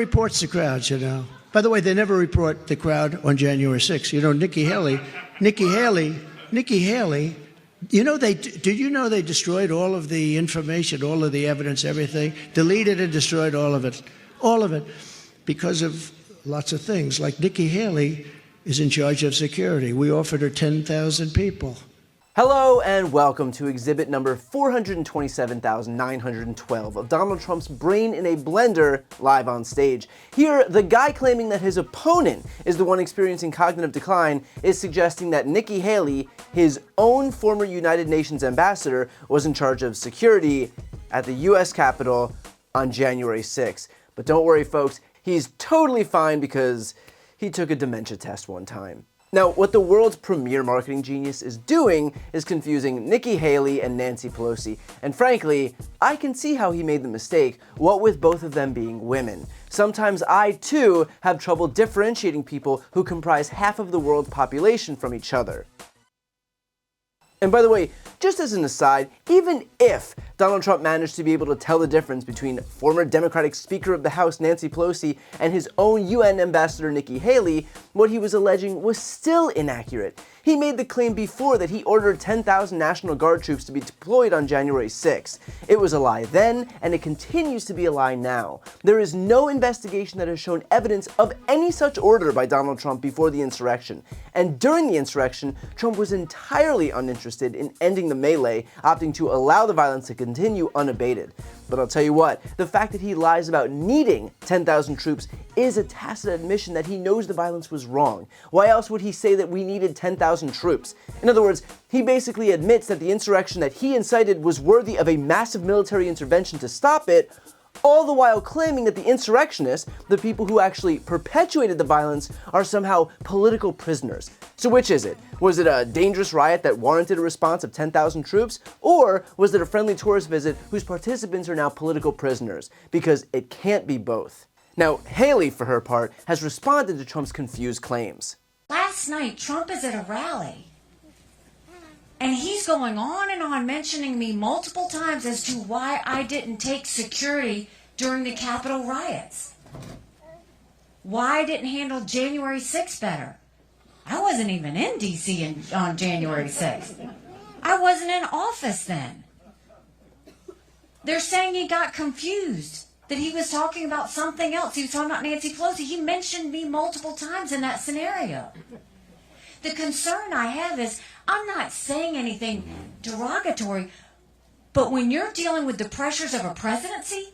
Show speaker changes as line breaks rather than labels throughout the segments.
reports the crowds, you know. By the way, they never report the crowd on January 6th. You know, Nikki Haley, you know, did you know they destroyed all of the information, all of the evidence, everything? Deleted and destroyed all of it, because of lots of things. Like Nikki Haley is in charge of security. We offered her 10,000 people.
Hello and welcome to exhibit number 427,912 of Donald Trump's Brain in a Blender live on stage. Here, the guy claiming that his opponent is the one experiencing cognitive decline is suggesting that Nikki Haley, his own former United Nations ambassador, was in charge of security at the US Capitol on January 6th. But don't worry folks, he's totally fine because he took a dementia test one time. Now, what the world's premier marketing genius is doing is confusing Nikki Haley and Nancy Pelosi. And frankly, I can see how he made the mistake, what with both of them being women. Sometimes I, too, have trouble differentiating people who comprise half of the world's population from each other. And by the way, just as an aside, even if Donald Trump managed to be able to tell the difference between former Democratic Speaker of the House Nancy Pelosi and his own UN Ambassador Nikki Haley, what he was alleging was still inaccurate. He made the claim before that he ordered 10,000 National Guard troops to be deployed on January 6th. It was a lie then, and it continues to be a lie now. There is no investigation that has shown evidence of any such order by Donald Trump before the insurrection. And during the insurrection, Trump was entirely uninterested in ending the melee, opting to allow the violence to continue unabated. But I'll tell you what, the fact that he lies about needing 10,000 troops is a tacit admission that he knows the violence was wrong. Why else would he say that we needed 10,000 troops? In other words, he basically admits that the insurrection that he incited was worthy of a massive military intervention to stop it, all the while claiming that the insurrectionists, the people who actually perpetuated the violence, are somehow political prisoners. So which is it? Was it a dangerous riot that warranted a response of 10,000 troops? Or was it a friendly tourist visit whose participants are now political prisoners? Because it can't be both. Now, Haley, for her part, has responded to Trump's confused claims.
Last night, Trump is at a rally. And he's going on and on mentioning me multiple times as to why I didn't take security during the Capitol riots. Why I didn't handle January 6th better. I wasn't even in D.C. on January 6th. I wasn't in office then. They're saying he got confused, that he was talking about something else. He was talking about Nancy Pelosi. He mentioned me multiple times in that scenario. The concern I have is, I'm not saying anything derogatory, but when you're dealing with the pressures of a presidency,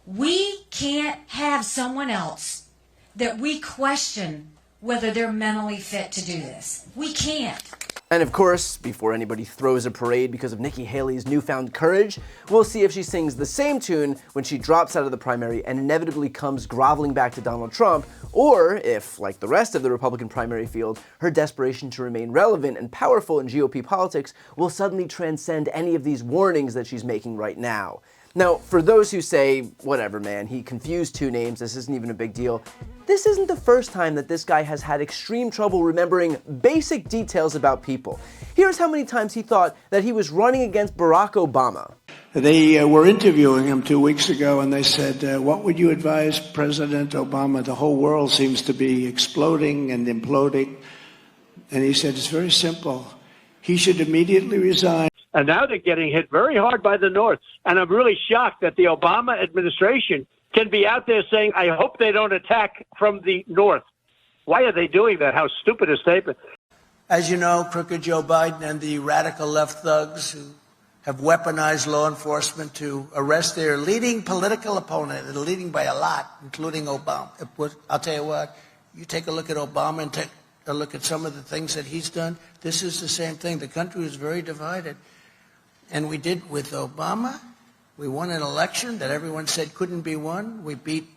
we can't have someone else that we question whether they're mentally fit to do this. We can't.
And of course, before anybody throws a parade because of Nikki Haley's newfound courage, we'll see if she sings the same tune when she drops out of the primary and inevitably comes groveling back to Donald Trump, or if, like the rest of the Republican primary field, her desperation to remain relevant and powerful in GOP politics will suddenly transcend any of these warnings that she's making right now. Now, for those who say, whatever man, he confused two names, this isn't even a big deal, this isn't the first time that this guy has had extreme trouble remembering basic details about people. Here's how many times he thought that he was running against Barack Obama.
They were interviewing him 2 weeks ago, and they said, what would you advise President Obama? The whole world seems to be exploding and imploding. And he said, it's very simple. He should immediately resign.
And now they're getting hit very hard by the North. And I'm really shocked that the Obama administration can be out there saying, I hope they don't attack from the North. Why are they doing that? How stupid a statement.
As you know, crooked Joe Biden and the radical left thugs who have weaponized law enforcement to arrest their leading political opponent, and leading by a lot, including Obama. I'll tell you what, you take a look at Obama and take a look at some of the things that he's done. This is the same thing. The country is very divided. And we did with Obama. We won an election that everyone said couldn't be won. We beat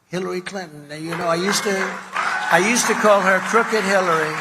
Hillary Clinton. Now, you know, I used to call her Crooked Hillary.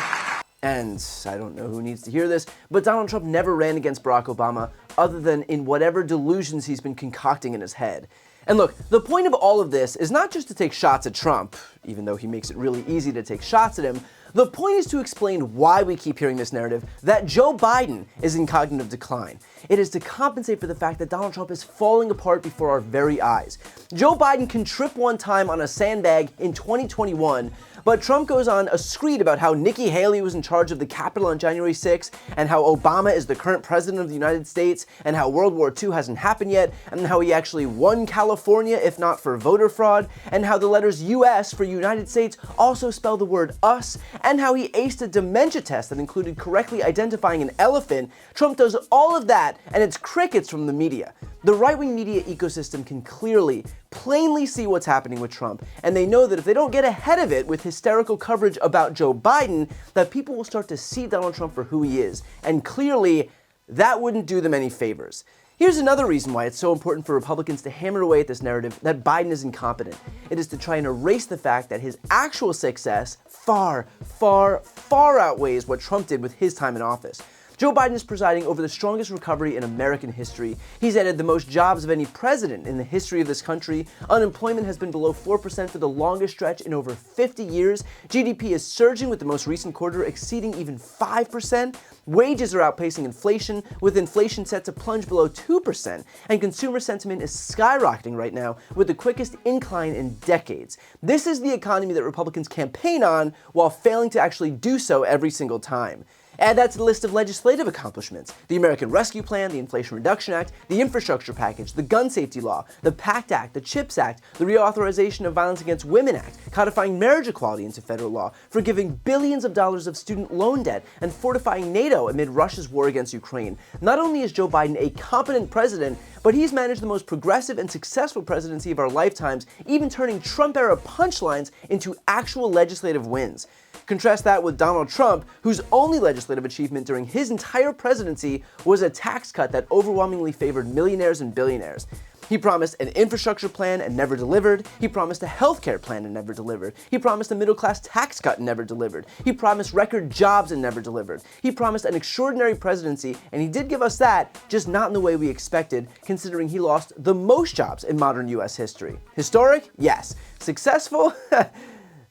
And I don't know who needs to hear this, but Donald Trump never ran against Barack Obama other than in whatever delusions he's been concocting in his head. And look, the point of all of this is not just to take shots at Trump, even though he makes it really easy to take shots at him. The point is to explain why we keep hearing this narrative that Joe Biden is in cognitive decline. It is to compensate for the fact that Donald Trump is falling apart before our very eyes. Joe Biden can trip one time on a sandbag in 2021, but Trump goes on a screed about how Nikki Haley was in charge of the Capitol on January 6th, and how Obama is the current president of the United States, and how World War II hasn't happened yet, and how he actually won California if not for voter fraud, and how the letters US for United States also spell the word us, and how he aced a dementia test that included correctly identifying an elephant. Trump does all of that, and it's crickets from the media. The right-wing media ecosystem can clearly, plainly see what's happening with Trump, and they know that if they don't get ahead of it with hysterical coverage about Joe Biden, that people will start to see Donald Trump for who he is, and clearly, that wouldn't do them any favors. Here's another reason why it's so important for Republicans to hammer away at this narrative that Biden is incompetent. It is to try and erase the fact that his actual success far, far, far outweighs what Trump did with his time in office. Joe Biden is presiding over the strongest recovery in American history. He's added the most jobs of any president in the history of this country. Unemployment has been below 4% for the longest stretch in over 50 years. GDP is surging, with the most recent quarter exceeding even 5%. Wages are outpacing inflation, with inflation set to plunge below 2%. And consumer sentiment is skyrocketing right now, with the quickest incline in decades. This is the economy that Republicans campaign on while failing to actually do so every single time. Add that to the list of legislative accomplishments: the American Rescue Plan, the Inflation Reduction Act, the Infrastructure Package, the Gun Safety Law, the PACT Act, the CHIPS Act, the Reauthorization of Violence Against Women Act, codifying marriage equality into federal law, forgiving billions of dollars of student loan debt, and fortifying NATO amid Russia's war against Ukraine. Not only is Joe Biden a competent president, but he's managed the most progressive and successful presidency of our lifetimes, even turning Trump-era punchlines into actual legislative wins. Contrast that with Donald Trump, whose only legislative achievement during his entire presidency was a tax cut that overwhelmingly favored millionaires and billionaires. He promised an infrastructure plan and never delivered. He promised a healthcare plan and never delivered. He promised a middle-class tax cut and never delivered. He promised record jobs and never delivered. He promised an extraordinary presidency, and he did give us that, just not in the way we expected, considering he lost the most jobs in modern US history. Historic? Yes. Successful?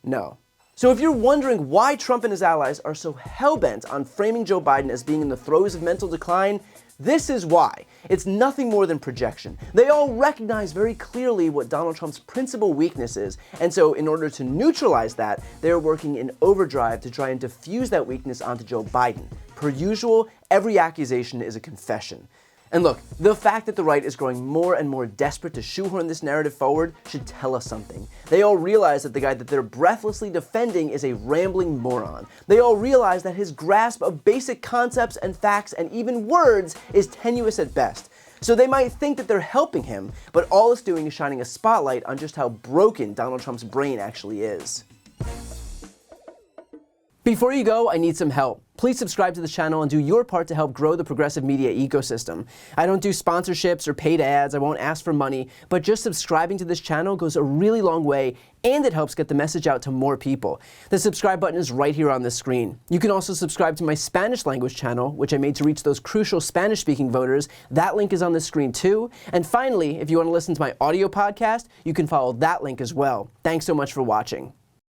No. So if you're wondering why Trump and his allies are so hell-bent on framing Joe Biden as being in the throes of mental decline, this is why. It's nothing more than projection. They all recognize very clearly what Donald Trump's principal weakness is, and so in order to neutralize that, they're working in overdrive to try and diffuse that weakness onto Joe Biden. Per usual, every accusation is a confession. And look, the fact that the right is growing more and more desperate to shoehorn this narrative forward should tell us something. They all realize that the guy that they're breathlessly defending is a rambling moron. They all realize that his grasp of basic concepts and facts and even words is tenuous at best. So they might think that they're helping him, but all it's doing is shining a spotlight on just how broken Donald Trump's brain actually is. Before you go, I need some help. Please subscribe to the channel and do your part to help grow the progressive media ecosystem. I don't do sponsorships or paid ads, I won't ask for money, but just subscribing to this channel goes a really long way, and it helps get the message out to more people. The subscribe button is right here on the screen. You can also subscribe to my Spanish language channel, which I made to reach those crucial Spanish-speaking voters. That link is on the screen too. And finally, if you want to listen to my audio podcast, you can follow that link as well. Thanks so much for watching.